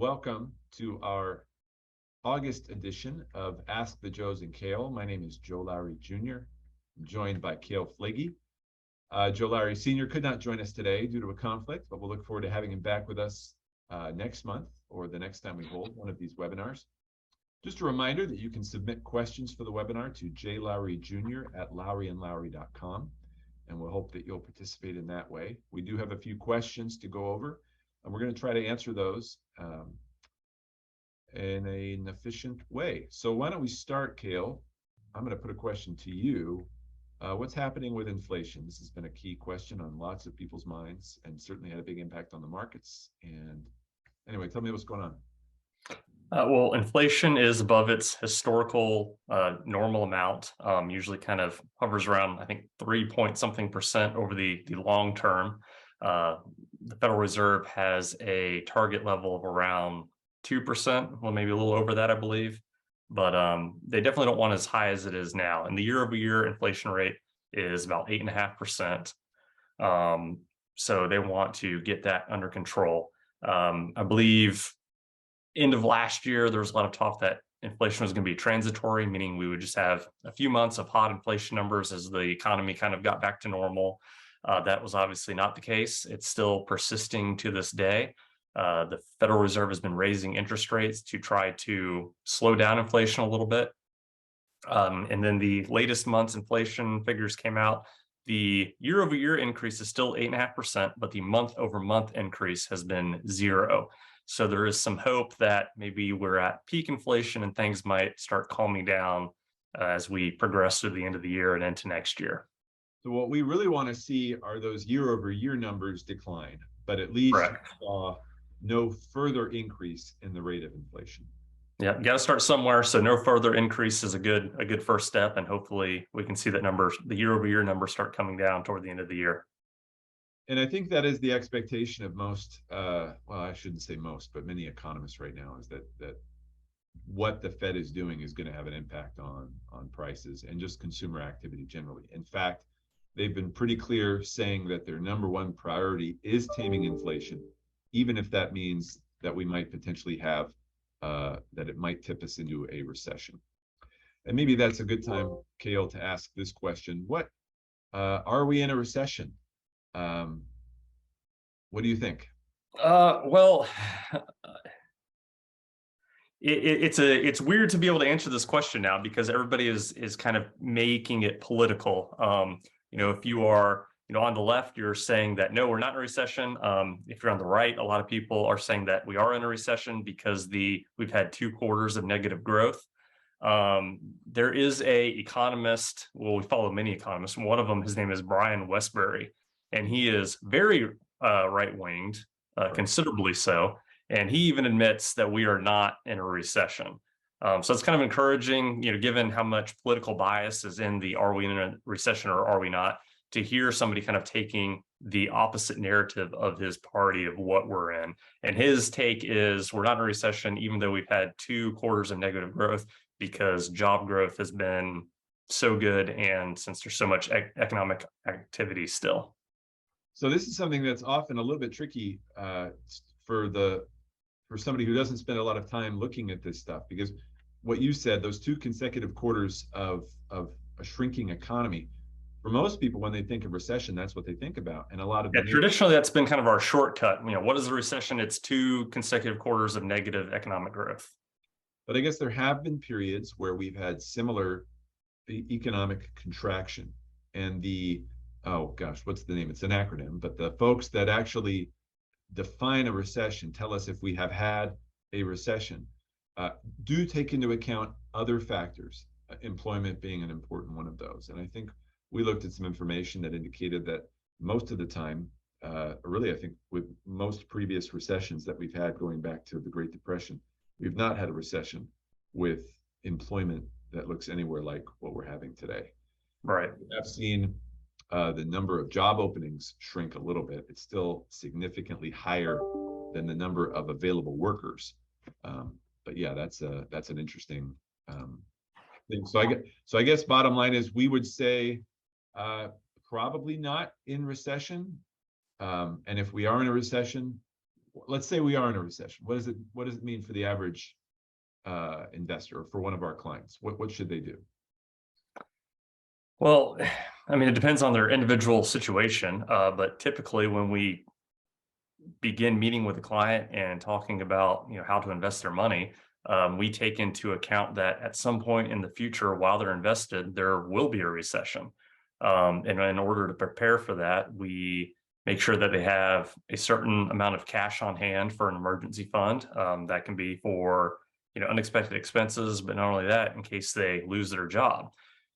Welcome to our August edition of Ask the Joes and Cale. My name is Joe Lowry Jr. I'm joined by Cale Flagey. Joe Lowry Sr. could not join us today due to a conflict, but we'll look forward to having him back with us next month or the next time we hold one of these webinars. Just a reminder that you can submit questions for the webinar to jlowryjr@lowryandlowry.com, and we'll hope that you'll participate in that way. We do have a few questions to go over, and we're going to try to answer those in an efficient way. So why don't we start, Cale? I'm going to put a question to you. What's happening with inflation? This has been a key question on lots of people's minds and certainly had a big impact on the markets. And anyway, tell me what's going on. Well, inflation is above its historical normal amount, usually kind of hovers around, I think, 3-point-something% over the long term. The Federal Reserve has a target level of around 2%, well, maybe a little over that, I believe. But they definitely don't want as high as it is now. And the year-over-year inflation rate is about 8.5%. So they want to get that under control. I believe end of last year, there was a lot of talk that inflation was going to be transitory, meaning we would just have a few months of hot inflation numbers as the economy kind of got back to normal. That was obviously not the case. It's still persisting to this day. The Federal Reserve has been raising interest rates to try to slow down inflation a little bit. And then the latest month's inflation figures came out. The year-over-year increase is still 8.5%, but the month-over-month increase has been 0. So there is some hope that maybe we're at peak inflation and things might start calming down as we progress through the end of the year and into next year. So what we really want to see are those year-over-year numbers decline, but at least saw no further increase in the rate of inflation. Yeah, got to start somewhere. So no further increase is a good first step, and hopefully we can see that the year-over-year numbers start coming down toward the end of the year. And I think that is the expectation of most, well, I shouldn't say most, but many economists right now, is that what the Fed is doing is going to have an impact on prices and just consumer activity generally. In fact, they've been pretty clear saying that their number one priority is taming inflation, even if that means that we might potentially have, that it might tip us into a recession. And maybe that's a good time, Cale, to ask this question. What, are we in a recession? What do you think? Well, it's weird to be able to answer this question now because everybody is kind of making it political. If you are, on the left, you're saying that no, we're not in a recession. If you're on the right, a lot of people are saying that we are in a recession because we've had 2 quarters of negative growth. There is a economist, well, we follow many economists. One of them, his name is Brian Westbury, and he is very right-winged, considerably so. And he even admits that we are not in a recession. So it's kind of encouraging, given how much political bias is in the are we in a recession or are we not, to hear somebody kind of taking the opposite narrative of his party of what we're in. And his take is we're not in a recession, even though we've had 2 quarters of negative growth, because job growth has been so good and since there's so much economic activity still. So this is something that's often a little bit tricky for somebody who doesn't spend a lot of time looking at this stuff, because what you said, those 2 consecutive quarters of a shrinking economy, for most people, when they think of recession, that's what they think about. And a lot of traditionally, that's been kind of our shortcut. What is a recession? It's 2 consecutive quarters of negative economic growth. But I guess there have been periods where we've had similar economic contraction, and oh gosh, what's the name? It's an acronym, but the folks that actually define a recession tell us if we have had a recession do take into account other factors, employment being an important one of those. And I think we looked at some information that indicated that most of the time, really, I think with most previous recessions that we've had going back to the Great Depression, we've not had a recession with employment that looks anywhere like what we're having today. Right. I've seen the number of job openings shrink a little bit. It's still significantly higher than the number of available workers. But yeah, that's an interesting thing. So I guess bottom line is we would say probably not in recession. And if we are in a recession, let's say we are in a recession. What does it mean for the average investor, or for one of our clients? What should they do? Well, I mean, it depends on their individual situation, but typically when we begin meeting with a client and talking about how to invest their money, we take into account that at some point in the future, while they're invested, there will be a recession. And in order to prepare for that, we make sure that they have a certain amount of cash on hand for an emergency fund. That can be for unexpected expenses, but not only that, in case they lose their job.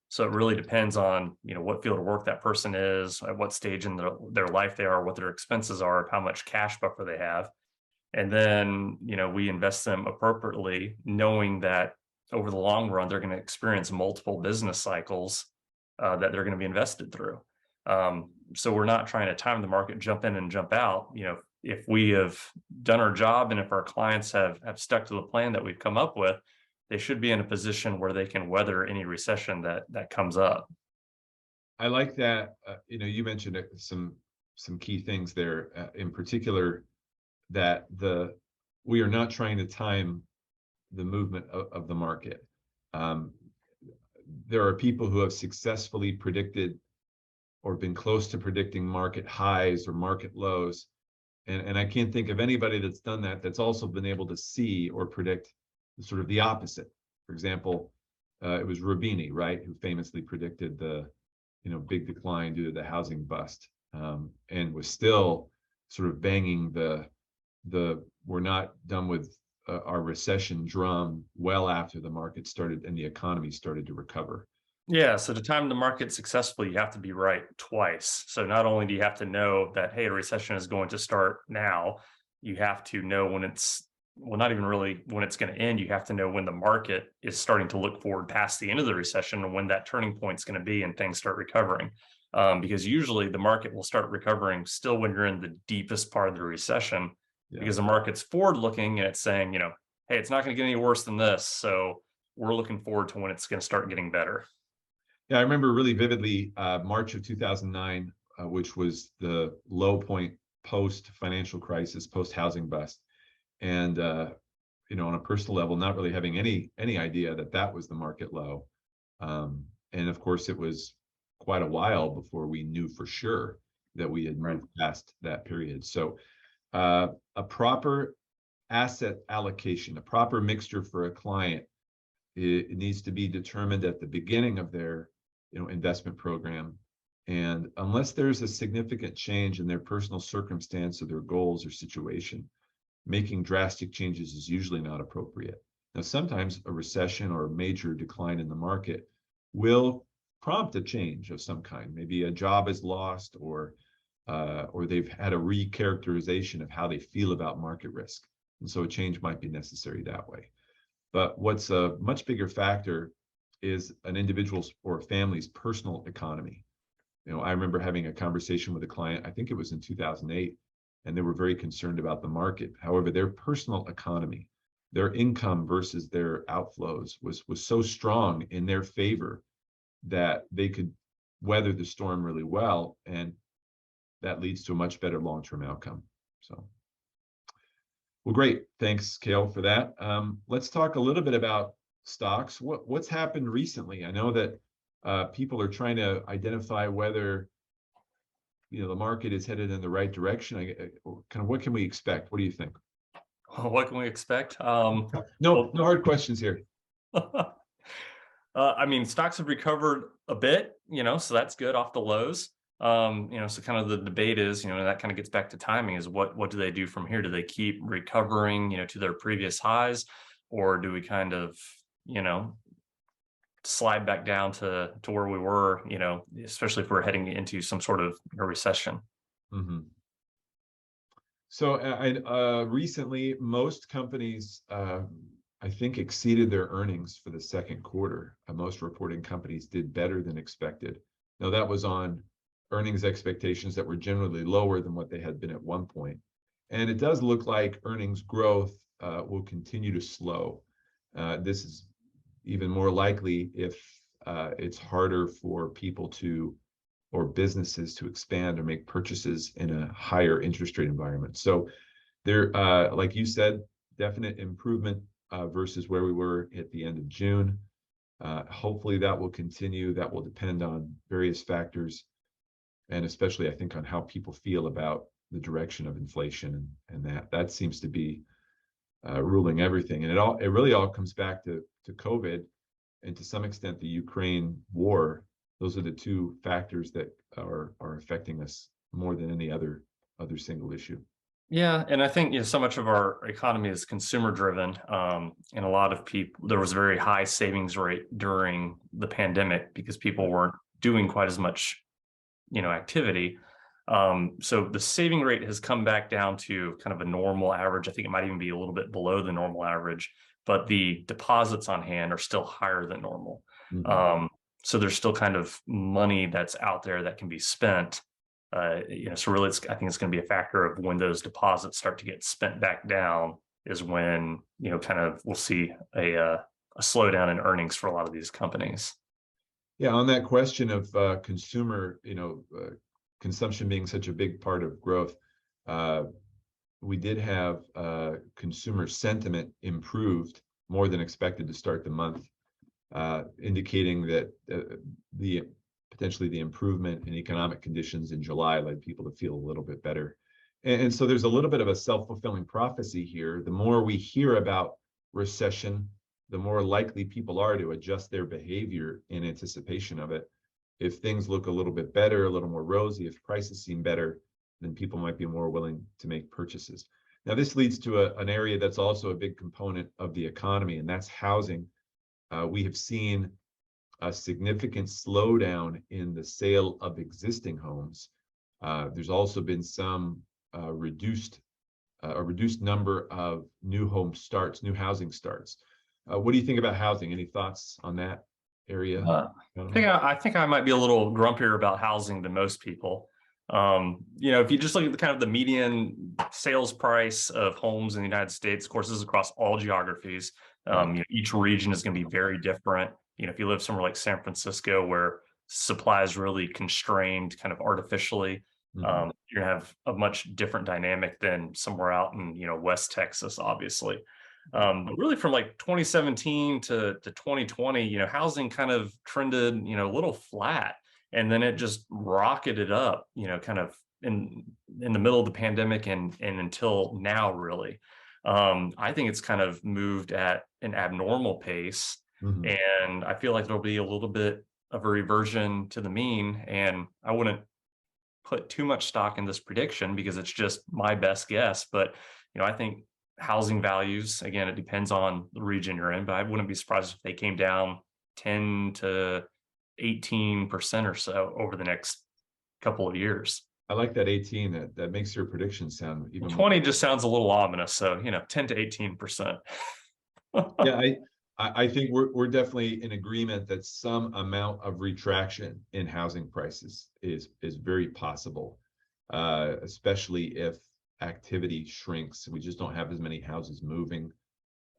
So it really depends on what field of work that person is, at what stage in their life they are, what their expenses are, how much cash buffer they have. And then we invest them appropriately, knowing that over the long run they're going to experience multiple business cycles that they're going to be invested through. So we're not trying to time the market, jump in and jump out. If we have done our job and if our clients have stuck to the plan that we've come up with, they should be in a position where they can weather any recession that comes up. I like that. You mentioned some key things there, in particular, that we are not trying to time the movement of the market. There are people who have successfully predicted or been close to predicting market highs or market lows. And I can't think of anybody that's done that that's also been able to see or predict sort of the opposite. For example, it was Rubini, right, who famously predicted the big decline due to the housing bust, and was still sort of banging the we're not done with our recession drum well after the market started and the economy started to recover. Yeah, so to time the market successfully, you have to be right twice. So not only do you have to know that, hey, a recession is going to start now, you have to know when not even really when it's going to end. You have to know when the market is starting to look forward past the end of the recession and when that turning point is going to be and things start recovering. Because usually the market will start recovering still when you're in the deepest part of the recession, because the market's forward looking and it's saying, hey, it's not going to get any worse than this. So we're looking forward to when it's going to start getting better. Yeah, I remember really vividly March of 2009, which was the low point post financial crisis, post housing bust. And, on a personal level, not really having any idea that was the market low. And of course, it was quite a while before we knew for sure that we had moved past that period. So a proper asset allocation, a proper mixture for a client, it needs to be determined at the beginning of their investment program. And unless there's a significant change in their personal circumstance or their goals or situation, making drastic changes is usually not appropriate. Now, sometimes a recession or a major decline in the market will prompt a change of some kind. Maybe a job is lost, or they've had a recharacterization of how they feel about market risk. And so a change might be necessary that way. But what's a much bigger factor is an individual's or a family's personal economy. I remember having a conversation with a client, I think it was in 2008, and they were very concerned about the market. However, their personal economy, their income versus their outflows was so strong in their favor that they could weather the storm really well, and that leads to a much better long-term outcome. So, well, great. Thanks, Cale, for that. Let's talk a little bit about stocks. What's happened recently? I know that people are trying to identify whether the market is headed in the right direction. Kind of what can we expect? What do you think? What can we expect? No hard questions here. I mean, stocks have recovered a bit, so that's good off the lows. So kind of the debate is, that kind of gets back to timing, is what do they do from here? Do they keep recovering, to their previous highs, or do we kind of, slide back down to where we were, especially if we're heading into some sort of a recession? Mm-hmm. So recently, most companies, I think, exceeded their earnings for the second quarter. Most reporting companies did better than expected. Now, that was on earnings expectations that were generally lower than what they had been at one point. And it does look like earnings growth will continue to slow. This is even more likely if it's harder for people or businesses to expand or make purchases in a higher interest rate environment. So There, like you said, definite improvement versus where we were at the end of June. Hopefully that will continue. That will depend on various factors, and especially I think on how people feel about the direction of inflation, and that seems to be ruling everything. And it really all comes back to COVID, and to some extent the Ukraine war. Those are the two factors that are affecting us more than any other single issue. Yeah, and I think so much of our economy is consumer driven, and a lot of people, there was a very high savings rate during the pandemic because people weren't doing quite as much activity. So the saving rate has come back down to kind of a normal average. I think it might even be a little bit below the normal average, but the deposits on hand are still higher than normal. Mhm. So there's still kind of money that's out there that can be spent. So really, I think it's going to be a factor of when those deposits start to get spent back down is when kind of we'll see a slowdown in earnings for a lot of these companies. Yeah, on that question of consumer, consumption being such a big part of growth, we did have consumer sentiment improved more than expected to start the month, indicating that potentially the improvement in economic conditions in July led people to feel a little bit better. And so there's a little bit of a self-fulfilling prophecy here. The more we hear about recession, the more likely people are to adjust their behavior in anticipation of it. If things look a little bit better, a little more rosy, if prices seem better, then people might be more willing to make purchases. Now, this leads to an area that's also a big component of the economy, and that's housing. We have seen a significant slowdown in the sale of existing homes. There's also been some a reduced number of new housing starts. What do you think about housing? Any thoughts on that area? I think I might be a little grumpier about housing than most people. If you just look at the kind of the median sales price of homes in the United States, of course, this is across all geographies. Each region is going to be very different. If you live somewhere like San Francisco, where supply is really constrained kind of artificially, you're gonna have a much different dynamic than somewhere out in West Texas, obviously. But really from like 2017 to 2020, housing kind of trended, a little flat, and then it just rocketed up, kind of in the middle of the pandemic and until now, really. I think it's kind of moved at an abnormal pace, and I feel like there'll be a little bit of a reversion to the mean, and I wouldn't put too much stock in this prediction because it's just my best guess. But I think housing values, again, it depends on the region you're in, but I wouldn't be surprised if they came down 10 to 18% or so over the next couple of years. I like that 18. That makes your prediction sound even 20 more. just sounds a little ominous. So 10 to 18%. Yeah, I think we're definitely in agreement that some amount of retraction in housing prices is very possible, especially if activity shrinks. We just don't have as many houses moving.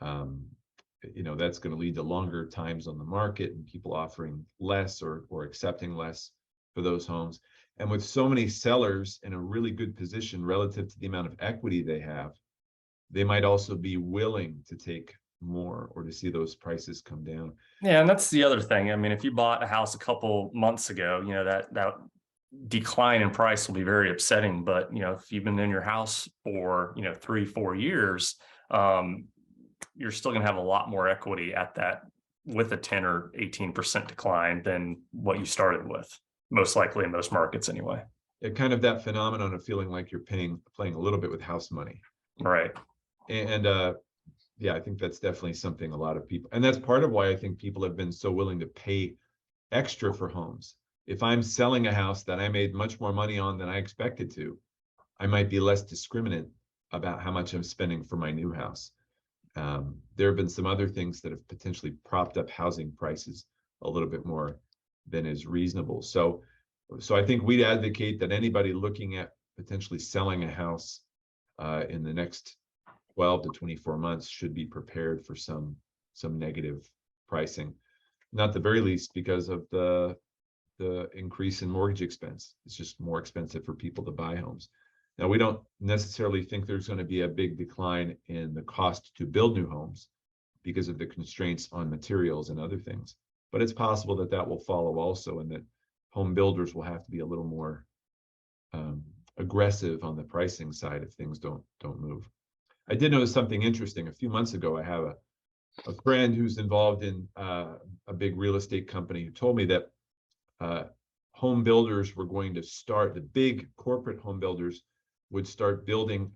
That's going to lead to longer times on the market and people offering less or accepting less for those homes. And with so many sellers in a really good position relative to the amount of equity they have, they might also be willing to take more or to see those prices come down. Yeah, and that's the other thing. I mean, if you bought a house a couple months ago, that decline in price will be very upsetting. But if you've been in your house for 3-4 years, you're still going to have a lot more equity at that with a 10 or 18% decline than what you started with, most likely in most markets anyway. Kind of that phenomenon of feeling like you're playing a little bit with house money. Right. And yeah, I think that's definitely something a lot of people, and that's part of why I think people have been so willing to pay extra for homes. If I'm selling a house that I made much more money on than I expected to, I might be less discriminate about how much I'm spending for my new house. There have been some other things that have potentially propped up housing prices a little bit more than is reasonable. So I think we'd advocate that anybody looking at potentially selling a house in the next 12 to 24 months should be prepared for some negative pricing, not the very least because of the increase in mortgage expense. It's just more expensive for people to buy homes. Now, we don't necessarily think there's going to be a big decline in the cost to build new homes because of the constraints on materials and other things, but it's possible that that will follow also, and that home builders will have to be a little more aggressive on the pricing side if things don't move. I did notice something interesting. A few months ago, I have a friend who's involved in a big real estate company who told me that home builders were going to start, the big corporate home builders would start building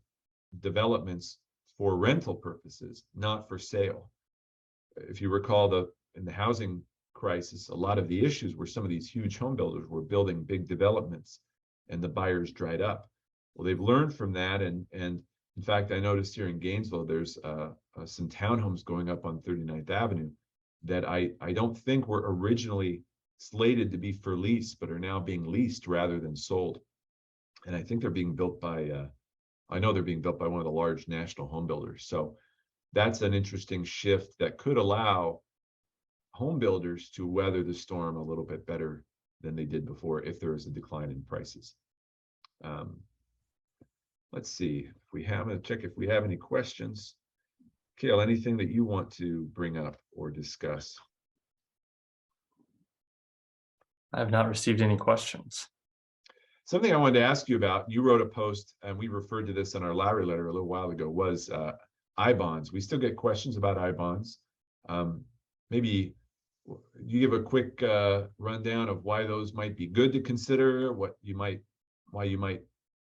developments for rental purposes, not for sale. If you recall, in the housing crisis, a lot of the issues were some of these huge home builders were building big developments and the buyers dried up. Well, they've learned from that, and in fact, I noticed here in Gainesville, there's some townhomes going up on 39th Avenue that I don't think were originally slated to be for lease, but are now being leased rather than sold. And I think they're being built by, I know they're being built by one of the large national home builders. So that's an interesting shift that could allow home builders to weather the storm a little bit better than they did before if there is a decline in prices. Let's see if we have, I'm going to check if we have any questions. Cale, anything that you want to bring up or discuss? I have not received any questions. Something I wanted to ask you about, you wrote a post, and we referred to this in our Lowry letter a little while ago, was I-bonds. We still get questions about I-bonds. Maybe you give a quick rundown of why those might be good to consider, why you might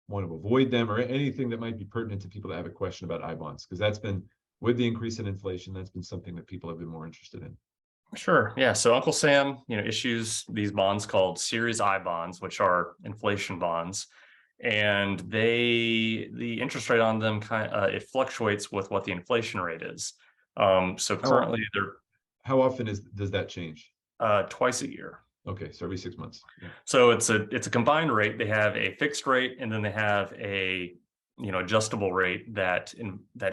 want to avoid them, or anything that might be pertinent to people that have a question about I-bonds, because that's been, with the increase in inflation, that's been something that people have been more interested in. Sure. Yeah. So Uncle Sam, issues these bonds called Series I bonds, which are inflation bonds, and the interest rate on them it fluctuates with what the inflation rate is. So currently they're. How often does that change? Twice a year. Okay, so every 6 months. Yeah. So it's a combined rate. They have a fixed rate, and then they have a adjustable rate that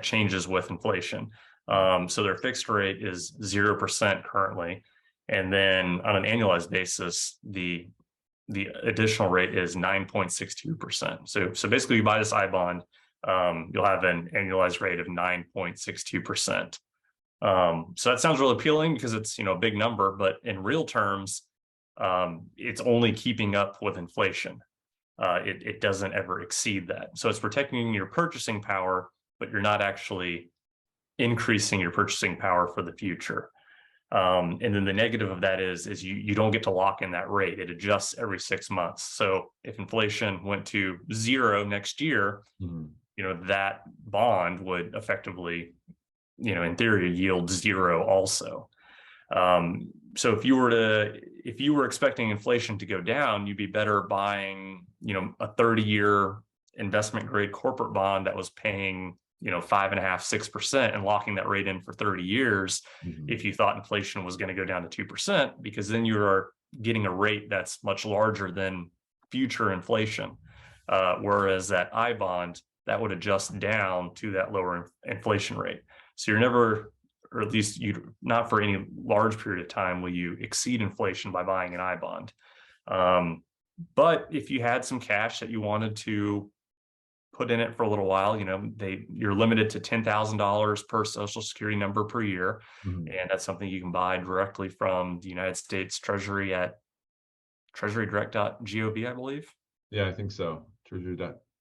changes with inflation. So their fixed rate is 0% currently, and then on an annualized basis, the additional rate is 9.62%. So basically, you buy this I bond, you'll have an annualized rate of 9.62%. So that sounds really appealing because it's a big number, but in real terms, it's only keeping up with inflation. It doesn't ever exceed that. So it's protecting your purchasing power, but you're not actually increasing your purchasing power for the future. And then the negative of that is you don't get to lock in that rate. It adjusts every 6 months. So if inflation went to 0 next year, that bond would effectively, in theory, yield 0 also. So if you were expecting inflation to go down, you'd be better buying, a 30-year investment grade corporate bond that was paying, 5.5%, 6% and locking that rate in for 30 years. If you thought inflation was going to go down to 2%, because then you are getting a rate that's much larger than future inflation. Whereas that I bond, that would adjust down to that lower inflation rate. So you're never, or at least not for any large period of time, will you exceed inflation by buying an I bond. But if you had some cash that you wanted to put in it for a little while, you're limited to $10,000 per Social Security number per year. And that's something you can buy directly from the United States Treasury at treasurydirect.gov, I believe. Yeah, I think so.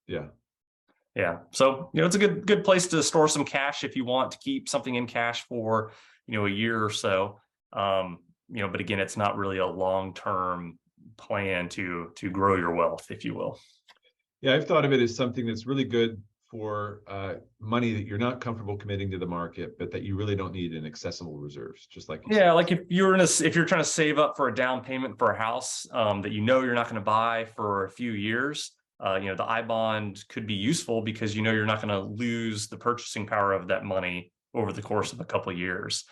Yeah. Yeah. So, it's a good place to store some cash if you want to keep something in cash for, a year or so. But again, it's not really a long-term plan to grow your wealth, if you will. Yeah, I've thought of it as something that's really good for money that you're not comfortable committing to the market, but that you really don't need in accessible reserves, just like you said. Like if you're trying to save up for a down payment for a house that you're not going to buy for a few years, the I bond could be useful because you're not going to lose the purchasing power of that money over the course of a couple of years.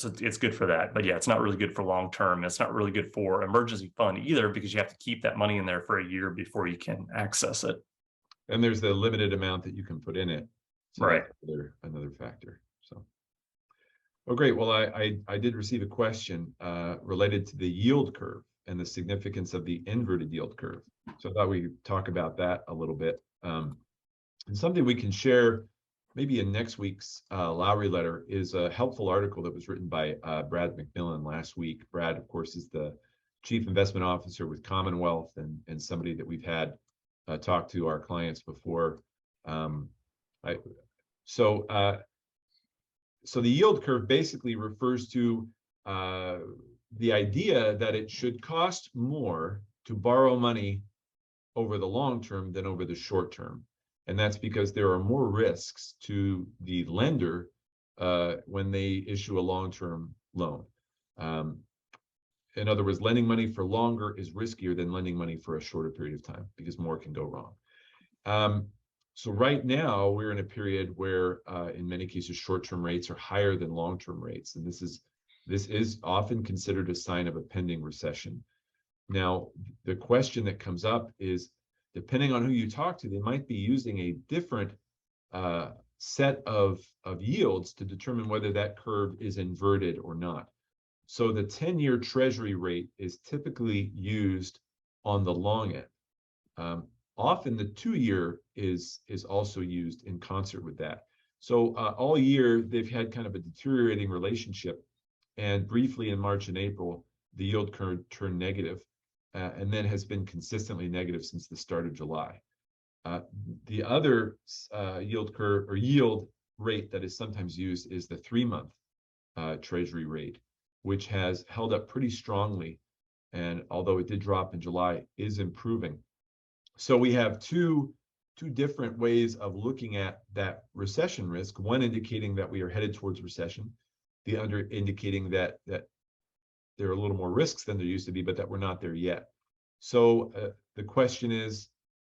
So it's good for that. But yeah, it's not really good for long term. It's not really good for emergency fund either, because you have to keep that money in there for a year before you can access it. And there's the limited amount that you can put in it. So right. Another factor. So, well, great. Well, I did receive a question related to the yield curve and the significance of the inverted yield curve. So I thought we'd talk about that a little bit. And something we can share maybe in next week's Lowry letter is a helpful article that was written by Brad McMillan last week. Brad, of course, is the Chief Investment Officer with Commonwealth and somebody that we've had talk to our clients before. So the yield curve basically refers to the idea that it should cost more to borrow money over the long term than over the short term. And that's because there are more risks to the lender when they issue a long-term loan. In other words, lending money for longer is riskier than lending money for a shorter period of time because more can go wrong. So right now we're in a period where in many cases short-term rates are higher than long-term rates. And this is often considered a sign of a pending recession. Now, the question that comes up is, depending on who you talk to, they might be using a different set of yields to determine whether that curve is inverted or not. So the 10-year Treasury rate is typically used on the long end. Often the 2-year is also used in concert with that. So all year they've had kind of a deteriorating relationship, and briefly in March and April, the yield curve turned negative. And then has been consistently negative since the start of July. The other yield curve or yield rate that is sometimes used is the 3-month Treasury rate, which has held up pretty strongly. And although it did drop in July, is improving. So we have two different ways of looking at that recession risk. One indicating that we are headed towards recession, the other indicating that there are a little more risks than there used to be, but that we're not there yet. So the question is,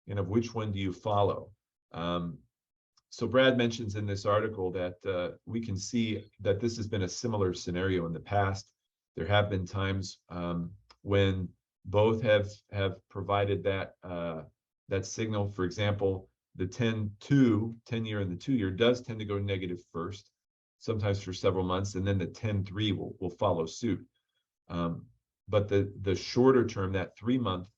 which one do you follow? So Brad mentions in this article that we can see that this has been a similar scenario in the past. There have been times when both have provided that signal. For example, the 10-year and the 2-year does tend to go negative first, sometimes for several months, and then the 10-3 will follow suit. But the shorter term, that 3-month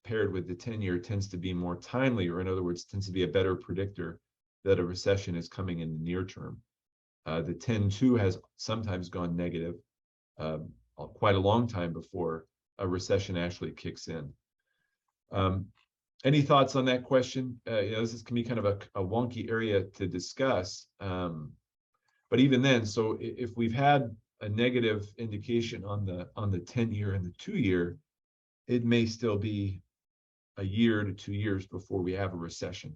paired with the 10-year tends to be more timely, or in other words, tends to be a better predictor that a recession is coming in the near term. The 10-2 has sometimes gone negative quite a long time before a recession actually kicks in. Any thoughts on that question? This can be kind of a wonky area to discuss. But even then, so if we've had a negative indication on the 10-year and the 2-year, it may still be a year to 2 years before we have a recession.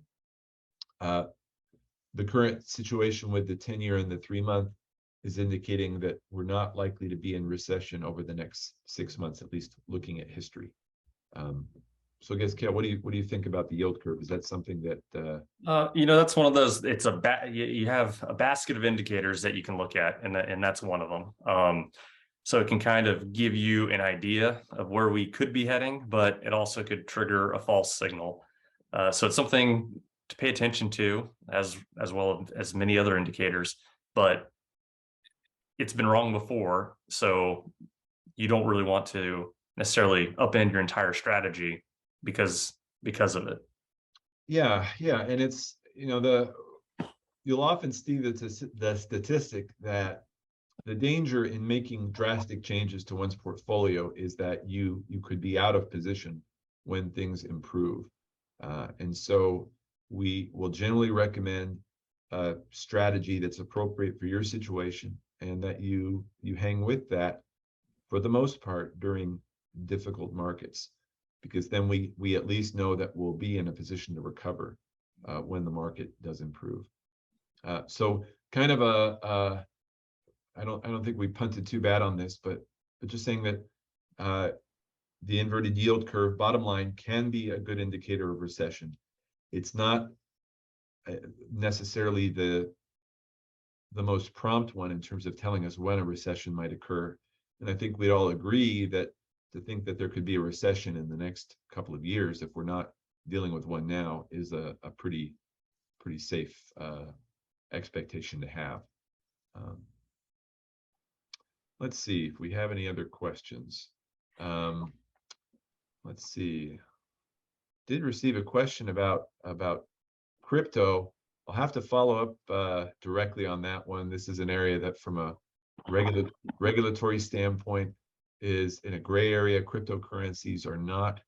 The current situation with the 10-year and the 3-month is indicating that we're not likely to be in recession over the next 6 months, at least looking at history. So I guess, Cale, what do you think about the yield curve? Is that something that that's one of those? It's you have a basket of indicators that you can look at, and that's one of them. So it can kind of give you an idea of where we could be heading, but it also could trigger a false signal. So it's something to pay attention to, as well as many other indicators. But it's been wrong before, so you don't really want to necessarily upend your entire strategy because of it. Yeah, and it's you'll often see the statistic that the danger in making drastic changes to one's portfolio is that you could be out of position when things improve, and so we will generally recommend a strategy that's appropriate for your situation, and that you hang with that for the most part during difficult markets, because then we at least know that we'll be in a position to recover when the market does improve. So kind of I don't think we punted too bad on this, but just saying that the inverted yield curve, bottom line, can be a good indicator of recession. It's not necessarily the most prompt one in terms of telling us when a recession might occur. And I think we'd all agree that to think that there could be a recession in the next couple of years, if we're not dealing with one now, is a pretty safe expectation to have. Let's see if we have any other questions. Let's see. Did receive a question about crypto. I'll have to follow up directly on that one. This is an area that, from a regulatory standpoint, is in a gray area. Cryptocurrencies are not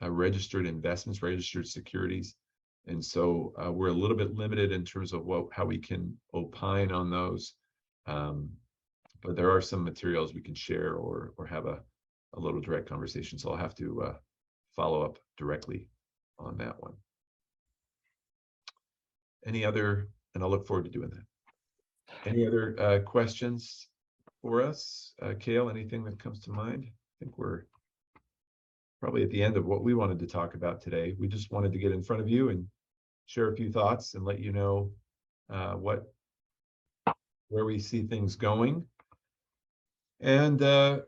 registered investments, registered securities, and so we're a little bit limited in terms of how we can opine on those. But there are some materials we can share or have a little direct conversation. So I'll have to follow up directly on that one. Any other, and I'll look forward to doing that. Any other questions for us? Cale, anything that comes to mind? I think we're probably at the end of what we wanted to talk about today. We just wanted to get in front of you and share a few thoughts and let you know where we see things going, and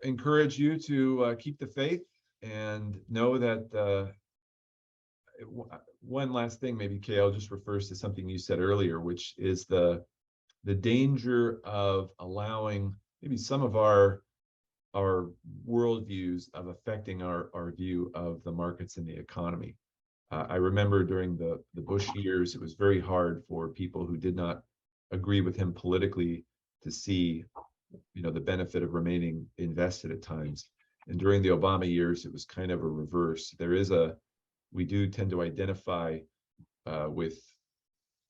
encourage you to keep the faith and know that one last thing, maybe Cale, just refers to something you said earlier, which is the danger of allowing maybe some of our worldviews of affecting our view of the markets and the economy. I remember during the Bush years, it was very hard for people who did not agree with him politically to see, the benefit of remaining invested at times. And during the Obama years, it was kind of a reverse. We do tend to identify with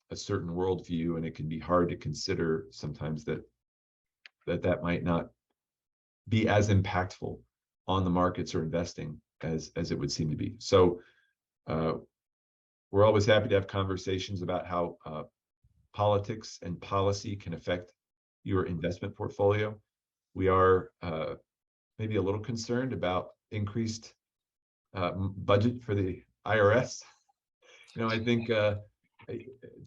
a certain worldview, and it can be hard to consider sometimes that might not be as impactful on the markets or investing as it would seem to be. So we're always happy to have conversations about how politics and policy can affect your investment portfolio. We are maybe a little concerned about increased budget for the IRS. I think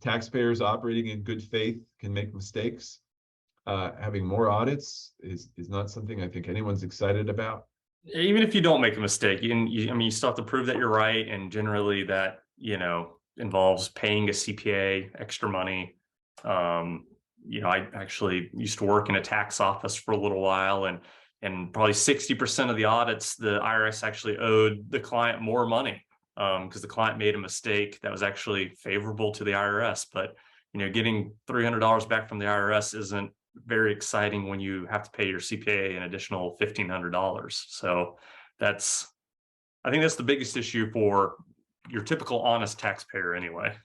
taxpayers operating in good faith can make mistakes. Having more audits is not something I think anyone's excited about. Even if you don't make a mistake, you still have to prove that you're right, and generally that involves paying a CPA extra money. I actually used to work in a tax office for a little while, and probably 60% of the audits, the IRS actually owed the client more money because the client made a mistake that was actually favorable to the IRS. But getting $300 back from the IRS isn't very exciting when you have to pay your CPA an additional $1,500. So I think that's the biggest issue for your typical honest taxpayer anyway.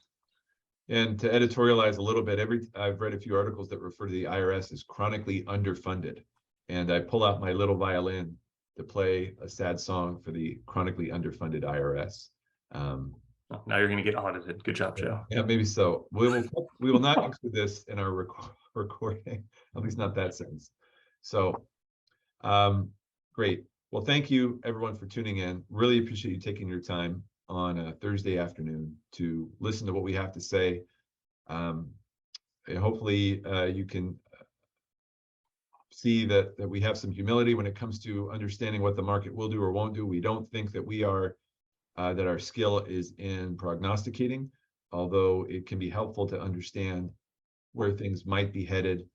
And to editorialize a little bit, I've read a few articles that refer to the IRS as chronically underfunded. And I pull out my little violin to play a sad song for the chronically underfunded IRS. Now you're going to get audited. Good job, Joe. Yeah, maybe so. We will not include this in our recording, at least not that sentence. So great. Well, thank you everyone for tuning in. Really appreciate you taking your time on a Thursday afternoon to listen to what we have to say. Hopefully you can see that we have some humility when it comes to understanding what the market will do or won't do. We don't think that that our skill is in prognosticating, although it can be helpful to understand where things might be headed.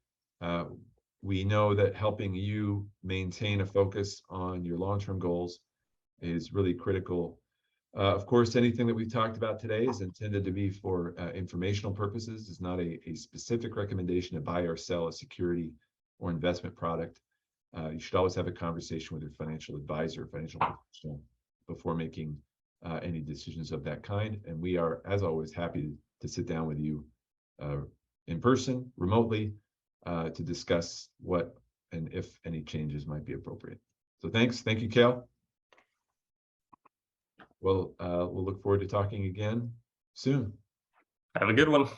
We know that helping you maintain a focus on your long-term goals is really critical. Of course, anything that we've talked about today is intended to be for informational purposes. It's not a specific recommendation to buy or sell a security or investment product. You should always have a conversation with your financial advisor, financial professional, before making any decisions of that kind. And we are, as always, happy to sit down with you in person, remotely, to discuss what and if any changes might be appropriate. So thank you, Cale. Well, we'll look forward to talking again soon. Have a good one.